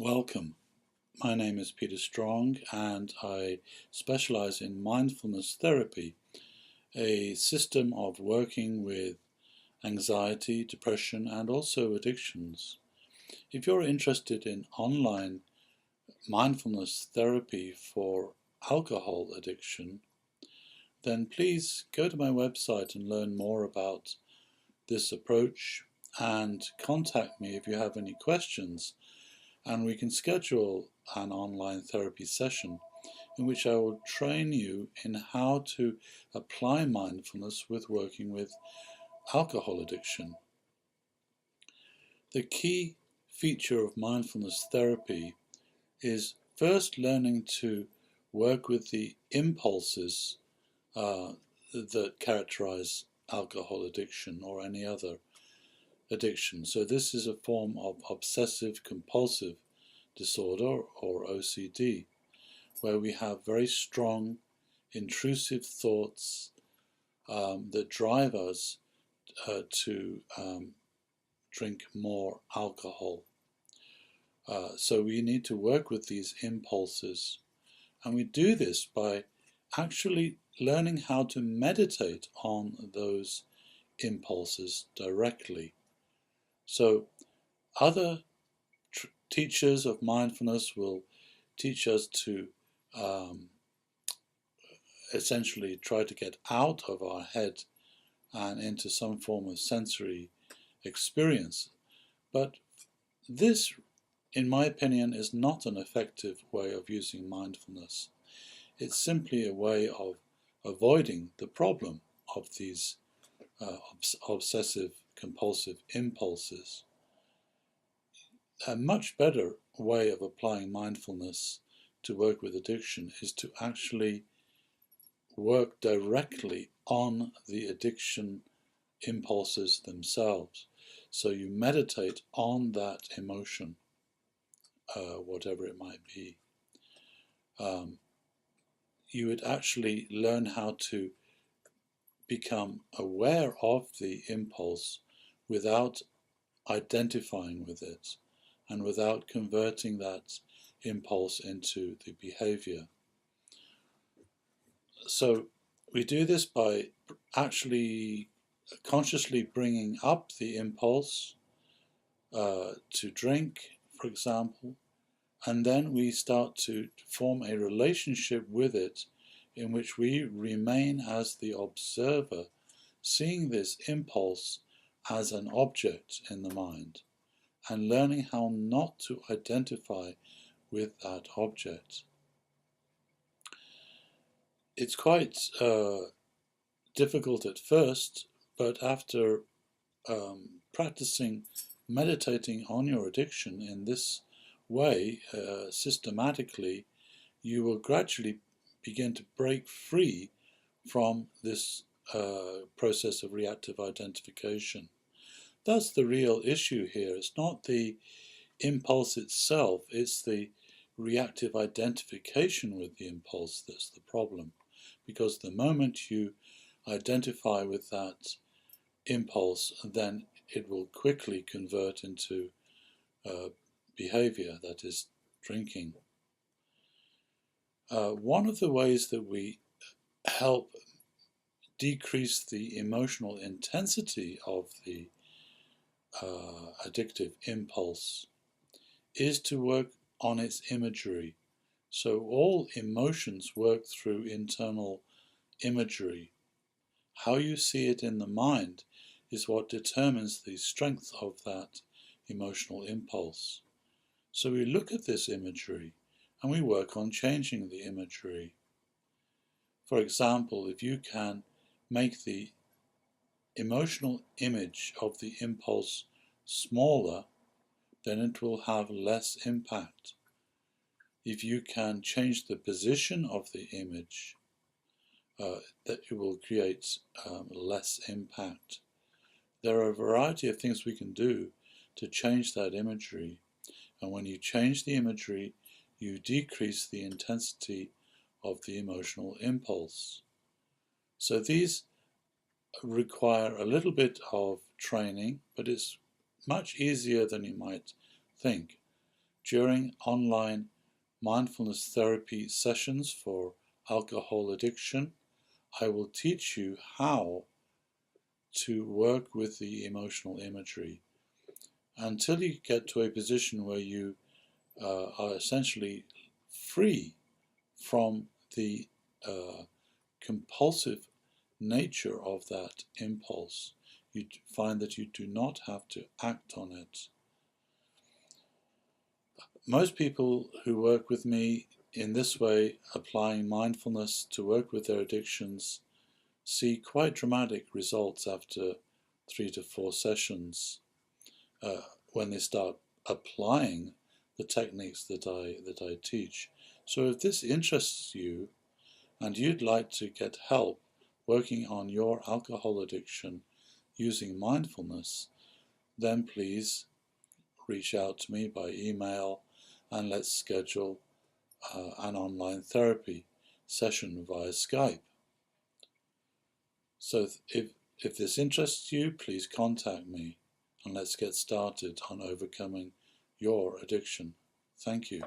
Welcome. My name is Peter Strong and I specialize in mindfulness therapy, a system of working with anxiety, depression, and also addictions. If you're interested in online mindfulness therapy for alcohol addiction, then please go to my website and learn more about this approach and contact me if you have any questions, and we can schedule an online therapy session in which I will train you in how to apply mindfulness with working with alcohol addiction. The key feature of mindfulness therapy is first learning to work with the impulses that characterize alcohol addiction or any other addiction. So this is a form of obsessive compulsive disorder or OCD, where we have very strong intrusive thoughts that drive us to drink more alcohol. So we need to work with these impulses, and we do this by actually learning how to meditate on those impulses directly. So other teachers of mindfulness will teach us to essentially try to get out of our head and into some form of sensory experience. But this, in my opinion, is not an effective way of using mindfulness. It's simply a way of avoiding the problem of these obsessive compulsive impulses. A much better way of applying mindfulness to work with addiction is to actually work directly on the addiction impulses themselves. So you meditate on that emotion, whatever it might be. You would actually learn how to become aware of the impulse without identifying with it and without converting that impulse into the behavior. So we do this by actually consciously bringing up the impulse to drink, for example, and then we start to form a relationship with it in which we remain as the observer, seeing this impulse as an object in the mind and learning how not to identify with that object. It's quite difficult at first, but after practicing meditating on your addiction in this way systematically, you will gradually begin to break free from this process of reactive identification. That's the real issue here. It's not the impulse itself, it's the reactive identification with the impulse that's the problem. Because the moment you identify with that impulse, then it will quickly convert into behavior, that is, drinking. One of the ways that we help decrease the emotional intensity of the addictive impulse is to work on its imagery. So all emotions work through internal imagery. How you see it in the mind is what determines the strength of that emotional impulse. So we look at this imagery and we work on changing the imagery. For example, if you can make the emotional image of the impulse smaller, then it will have less impact. If you can change the position of the image, that it will create less impact. There are a variety of things we can do to change that imagery, and when you change the imagery, you decrease the intensity of the emotional impulse. So these require a little bit of training, but it's much easier than you might think. During online mindfulness therapy sessions for alcohol addiction, I will teach you how to work with the emotional imagery until you get to a position where you are essentially free from the compulsive nature of that impulse. You find that you do not have to act on it. Most people who work with me in this way, applying mindfulness to work with their addictions, see quite dramatic results after 3 to 4 sessions when they start applying the techniques that I teach. So if this interests you and you'd like to get help working on your alcohol addiction using mindfulness, then please reach out to me by email and let's schedule an online therapy session via Skype. So if this interests you, please contact me and let's get started on overcoming your addiction. Thank you.